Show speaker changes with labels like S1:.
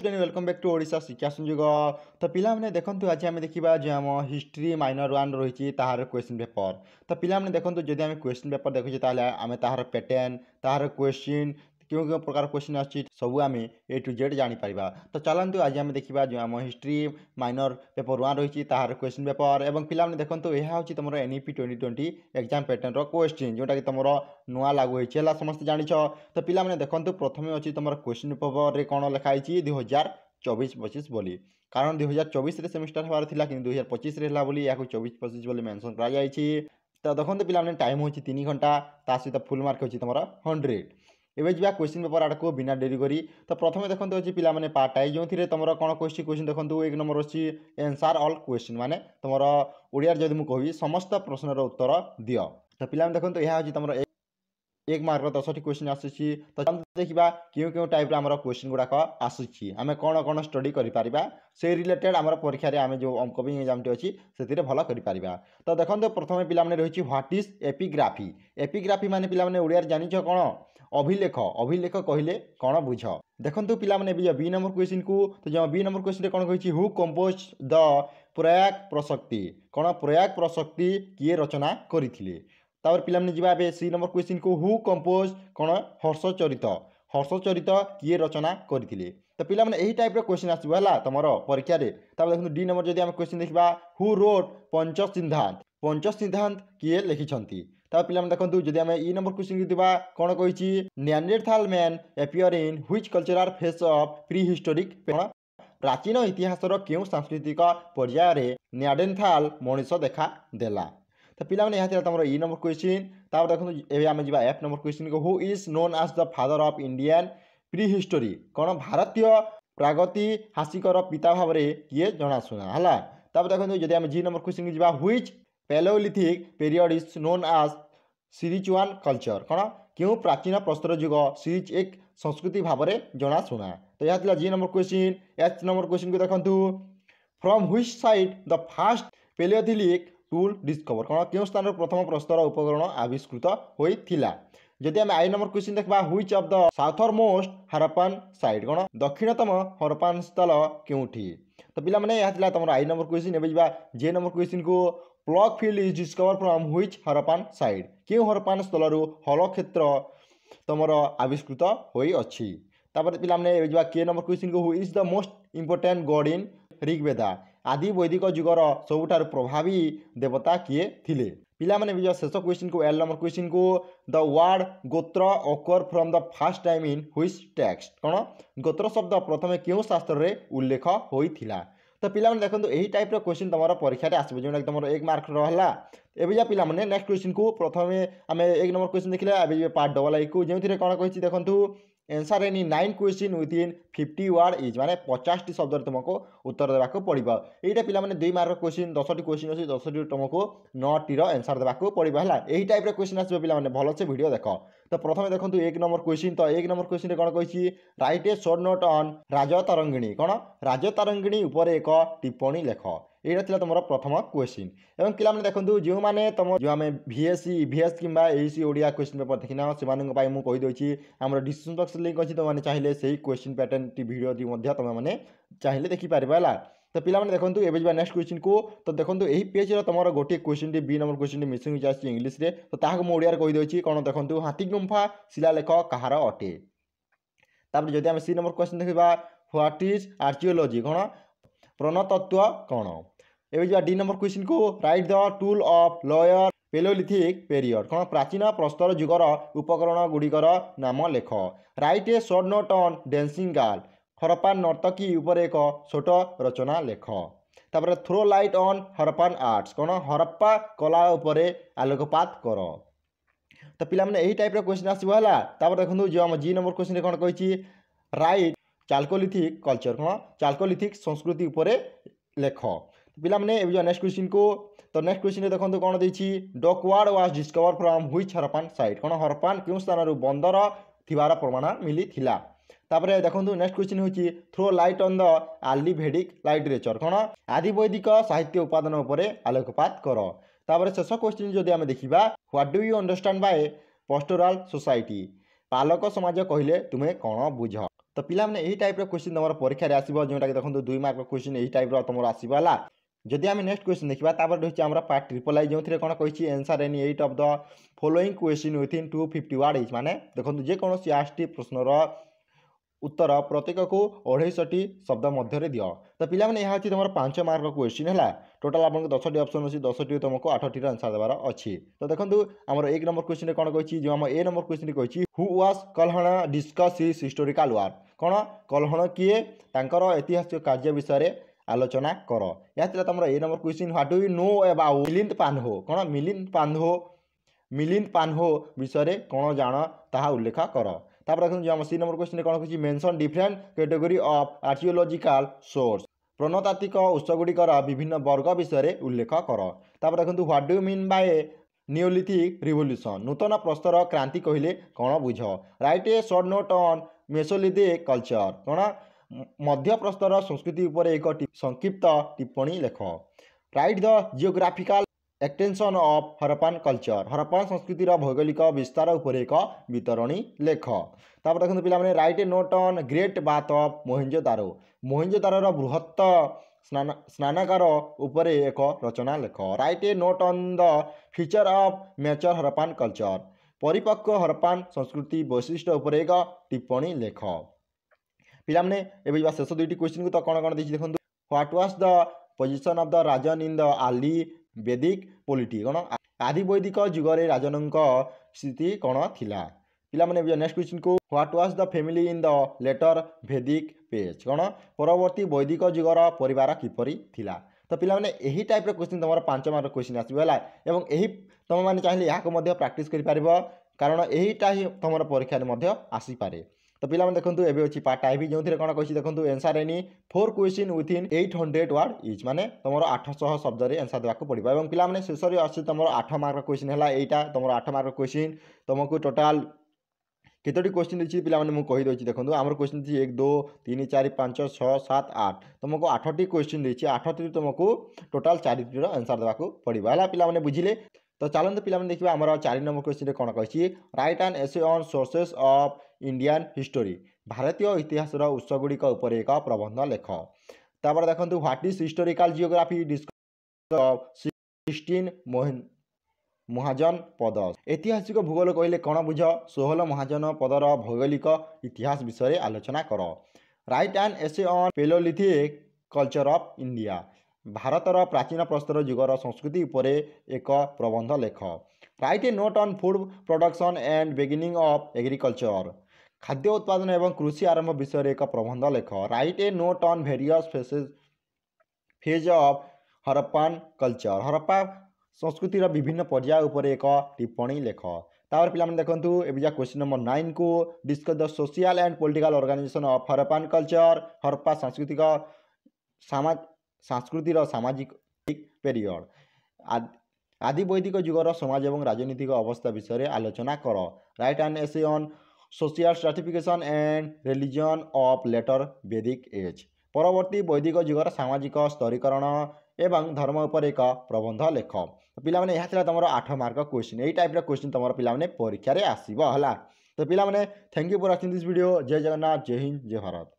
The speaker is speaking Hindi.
S1: Student welcome back to Odisha Shiksha Sanyog. तो पिला माने देखंतु आज आम देखा जो आम हिस्ट्री माइनर वन रही तार क्वेश्चन पेपर। तो पिला माने देखंतु जदि आम क्वेश्चन पेपर देखुचे ताले आम तार पैटर्न तार क्वेश्चन क्यों क्यों प्रकार क्वेश्चन आछि सबू आम ए टू जेड जानी परिबा। तो चलंतु आज आम देखा जो आम हिस्ट्री माइनर पेपर वन रही तार क्वेश्चन पेपर एवं पिला माने देखंतु यह होछि तुमरो एनईपी 2020 एग्जाम पैटर्न रो क्वेश्चन जोटा कि तुमरो नुआ लागू होइछि हला समस्त जानिछ। तो पिला माने देखंतु प्रथमे अछि तुमरो क्वेश्चन पेपर रे कोन लिखाइछि 2024-25 बोली कारण 2024 रे सेमिस्टर हबार थिला कि 2025 रे हला बोली याको 24-25 बोली मेंशन करा जाइछि। तो देखंतु पिला माने टाइम होछि 3 घंटा ता सहित फुल मार्क होछि तुमरो 100। एबे जिबा क्वेश्चन पेपर आड़ को बिना डेरी करी। तो प्रथमे देखंतु अछि पिला माने पार्ट आई जो थिरे तुमरो कोन क्वेश्चन देखंतु एक नंबर अछि आंसर ऑल क्वेश्चन माने तुमरो ओडिया जदि मु कहबी समस्त प्रश्नर उत्तर दियो। तो पिला माने देखंतु यहा अछि तुमरो एक मार्क 10 क्वेश्चन आसी। तो देखा क्यों क्यों टाइप आम क्वेश्चन गुड़ाक आसूँ आम कौन कौन स्टडी करें से रिलेटेड आम परीक्षा आम जो अपकमिंग एग्जाम टी अच्छी से भल कर। तो देखो प्रथम पे रही व्हाट इज एपिग्राफी। एपिग्राफी माने पिला ओडिया जानिछ कौन अभिलेख। अभिलेख कहले कौन बुझ। देखो पे बी नंबर क्वेश्चन को तो जो बी नंबर क्वेश्चन कौन कही हु कंपोज द प्रयाग प्रसक्ति कौन प्रयाग प्रसक्ति किए रचना करथिले। तापर पिला माने जिबा बे सी नंबर क्वेश्चन को हु कंपोज कौन हर्षचरित। हर्षचरित किए रचना करथिले। तो पिला माने एही टाइप रो क्वेश्चन आसीबो हला तमरो परीक्षा रे। तापर देखु डी नंबर जदि हम क्वेश्चन देखबा हु रोट पंचसिद्धांत। पंचसिद्धांत किए लिखिछंती। तापर पिला माने देखंतु जदि हम ई नंबर क्वेश्चन दिबा कोन कहिछि Neanderthal man appear in which cultural phase of pre historic प्राचीन इतिहासर केउ सांस्कृतिक पर्याय रे निएंडरथल मनुष्य देखा देला। तो पिला माने यहाँ तुम ई नंबर क्वेश्चन। तापर देखो एबे आमे जिबा एफ नंबर क्वेश्चन को who is known as the father of Indian pre history कौन भारतीय प्रागति हासिकर पिता भाव में किए जनाशुना है। तापर देखो जदि आम जी नंबर क्वेश्चन जिबा which paleolithic period is known as सिरिचुआन कल्चर कौन क्यों प्राचीन प्रस्तर युग सिरिच एक संस्कृति भाव में जनाशुना। तो यह G number question. H number question को देखो from which side the first paleolithic tool discover कौन क्यों स्थान प्रथम प्रस्तर उपकरण आविष्कृत होइथिला। जदि आम आई नंबर क्वेश्चन देखबा which of the southernmost Harappan site कौन दक्षिणतम हरप्पन स्थल केउठी। तो पिला माने यह थिला तमरो आई नंबर क्वेश्चन। एबे जिबा जे नंबर क्वेश्चन को plug field is discover from which Harappan site क्यों हरप्पन स्थल हल क्षेत्र तमरो आविष्कृत होई अछि। तापर पिला माने एबे जिबा के नंबर क्वेश्चन को who is the most important god in Rigveda आदि वैदिक जुगर सबुठार प्रभावी देवता किए थिले। पिला माने भी शेष क्वेश्चन को एल नंबर क्वेश्चन को द वर्ड गोत्र occur from the first time in which text कौन गोत्र शब्द प्रथमे क्यों शास्त्र रे उल्लेख होइथिला। तो पिला माने देखंतु एही टाइप रो क्वेश्चन तमरो परीक्षा रे आसीबो जोना तमरो 1 मार्क रहला। एबे जा पिला माने नेक्स्ट क्वेश्चन को प्रथमे आमे 1 नंबर क्वेश्चन देखिले एबे पार्ट डबल आई को जेउथिरे कोन कहिछि देखंतु answer any 9 question within 50 word is माने 50 टी शब्द तुमको उत्तर देबाको पड़िबो। एटा पिला माने 2 मार्क क्वेश्चन 10 टी क्वेश्चन अछि 10 टी तुमको 9 टी रो आंसर देबाको पड़िबो हला। एही टाइप रो क्वेश्चन आछबो पिला माने भलो से वीडियो देखो। तो प्रथमे देखंतु 1 नंबर क्वेश्चन। तो 1 नंबर क्वेश्चन रे कोन कहिछि write a short note on Rajatarangini कौन राजतरंगिणी ऊपर एक टिप्पणी लेख। एटा थिला तुमरो प्रथम क्वेश्चन। एवं पिला माने देखंतु जो माने तुम जो आमे VSC EVS किंबा एसी ओडिया क्वेश्चन पेपर देखिना से मानन पाई मु कहि दोछि हमर डिस्क्रिप्शन बॉक्स लिंक अछि। तो माने चाहिले सेही क्वेश्चन पैटर्न टी वीडियो दी मध्य तुम माने चाहिले देखि पारिबा हला। तो पिला माने देखंतु एबे जिबा नेक्स्ट क्वेश्चन को। तो देखंतु एही पेज रे तुमरो गोटे क्वेश्चन टी बी नंबर क्वेश्चन टी मिसिंग जाछि इंग्लिश रे। तो ताहाको मु ओडिया रे कहि दोछि कोन देखंतु हाथी गुम्फा शिलालेख कहार अटे। तापर जदि हम सी नंबर क्वेश्चन देखबा व्हाट इज आर्कियोलॉजी कौन प्रत्नतत्व कौन। एबे जिबा डी नंबर क्वेश्चन को write the tool of lower palaeolithic period कौन प्राचीन प्रस्तर युगर उपकरण गुड़िकर नाम लेख। Write a short note on dancing girl Harappan नर्तकी ऊपर एक छोट रचना लेख। तापर throw light on Harappan arts कौन हरप्पा कला उपरे आलोकपात कर। तो पिला माने एही टाइप रो क्वेश्चन आसीबो हला। तापर देखंतु जो हम जी नंबर क्वेश्चन रे कोन कहिछि राइट चाल्कोलिथिक कल्चर कौन चाल्कोलिथिक संस्कृति उपरे लेख। पिला माने एबे जो नेक्स्ट क्वेश्चन को। तो नेक्स्ट क्वेश्चन रे देखंतु कोन दैछि dockyard was discover from which Harappan site कौन हरप्पन क्यों स्थान रो बंदर थिबार प्रमाण मिली थिला। तापर देखंतु नेक्स्ट क्वेश्चन होछि throw light on the early Vedic literature कौन आदि वैदिक साहित्य उपादान उपरे आलोकपात कर। तापर शेष क्वेश्चन जदि आमे देखिबा what do you understand by pastoral society पालक समाज कहले तुमे कौन बुझ। तो पिलाने यही टाइप क्वेश्चन तुम परीक्षा आसो जोटा कि देखो 2 मार्क क्वेश्चन यही टाइप तुम आसोला। जदि आम नेक्स्ट क्वेश्चन देखा रही है पार्ट ट्रिपल आई जो कौन कही answer any 8 of the following question within 250 word is माने देखो जेकोसी 8टी प्रश्नर उत्तर प्रत्येक को 250 शब्द मध्य दियो। तो पिलाने यह तुम 5 मार्क क्वेश्चन है टोटाल आपको 10टी ऑप्शन अच्छी 10टी तुमको 8टी आंसर देवार अच्छी। तो देखो आम 1 नंबर क्वेश्चन कौन कही जो आम ए नंबर क्वेश्चन कही who was Kalhana discuss his historical work कौन कल्हण किए तांकर ऐतिहासिक कार्य विषय आलोचना कर। यह तुम A number question what do you know about Milinda Panho कौन मिलिंद पान्हो विषय कौन जान ताहा उल्लेख कर। तापर देखो जो सी नंबर क्वेश्चन कौन कही mention different category of archaeological source प्रत्नतात्विक उत्सगुड़िकर विभिन्न वर्ग विषय उल्लेख कर। तापर देखो what do mean by neolithic revolution नूतन प्रस्तर क्रांति कहले कौन बुझ। Write a short note on mesolithic culture कौन मध्य प्रस्तर संस्कृति उपर एक संक्षिप्त टिप्पणी लेख। Write the geographical extension of Harappan culture Harappan संस्कृतिर भौगोलिक विस्तार उपर एक वितरणी लेख। तापर देखो पिला write a note on great bath of Mohenjodaro मोहेंजोदारोर बृहत्त स्नानागार उपर एक रचना लेख। Write a note on the feature of mature Harappan culture परिपक्व हरप्पान संस्कृति वैशिष्ट्य उपर एक टिप्पणी लेख। पिलाने एवं शेष 2टी क्वेश्चन को तो कौन कौन देखिए देखो what was the position of the rajan in the early Vedic polity कौन आदि वैदिक जुगरे राजन स्थिति कौन थिला। पिलाने नेक्स्ट क्वेश्चन को what was the family in the later Vedic page कौन परवर्ती वैदिक जुगर परिवार किपरि थिला। तो पिलाने यही टाइप क्वेश्चन तुम 5 मार्क क्वेश्चन आसोला यही तुम मैंने चाहिए यहाँ प्रैक्टिस कर कारण यहीटा ही तुम परीक्षा आसीपे। तो पिला देखो एवं अच्छी पार्ट आईवी जो कौन कही देखो answer any 4 question within 800 word etch माने तुम 800 शब्द एनसर देवाक पड़ो। और पिला शेष अच्छे तुम 8 मार्क क्वेश्चन है यहाँ तुम 8 मार्क क्वेश्चन तुमको टोटाल केतोटी क्वेश्चन अच्छी पिला मुझे देखो आम क्वेश्चन 1 2 3 4 5 6 7 8 तुमको 8टी क्वेश्चन देती 8टी तुमको टोटाल 4टी आंसर देवाक पड़ो है पिला बुझिले। तो चलते पिला देखिए आम 4 नंबर क्वेश्चन कौन कही right an essay on sources of Indian history भारतीय इतिहास उत्सगुड़िक उपर एक प्रबंध लेख। तापर देखो what is historical geography discuss 16 महाजन पद ऐतिहासिक भूगोल कहले कौन बुझ 16 महाजन पदर भौगोलिक इतिहास विषय आलोचना कर। Write an essay on paleolithic culture of India भारतर प्राचीन प्रस्तर जुगर संस्कृति उपर एक प्रबंध लेख। Write a note on food production and beginning of agriculture खाद्य उत्पादन एवं कृषि आरंभ विषय एक प्रबंध लेख। Write a note on various phase of Harappan culture Harappa संस्कृतिर विभिन्न पर्याय उपर एक टिप्पणी लेख। तापर पिला देखो एवं क्वेश्चन नंबर 9 को discuss the social and political organisation of Harappan culture Harappa सांस्कृतिर सामाजिक पीरियड आदि वैदिक जुगर समाज और राजनीतिक अवस्था विषय आलोचना कर। Write an essay on social stratification and religion of later Vedic age परवर्ती वैदिक जुगर सामाजिक स्तरीकरण एवं धर्म उपर एक प्रबंध लेख। पिलाने यह तुम 8 मार्क क्वेश्चन यही टाइप क्वेश्चन तुम पिलाने परीक्षा आसो है। तो पिलाने thank you for watching this video. जय जगन्नाथ जय हिंद जय भारत।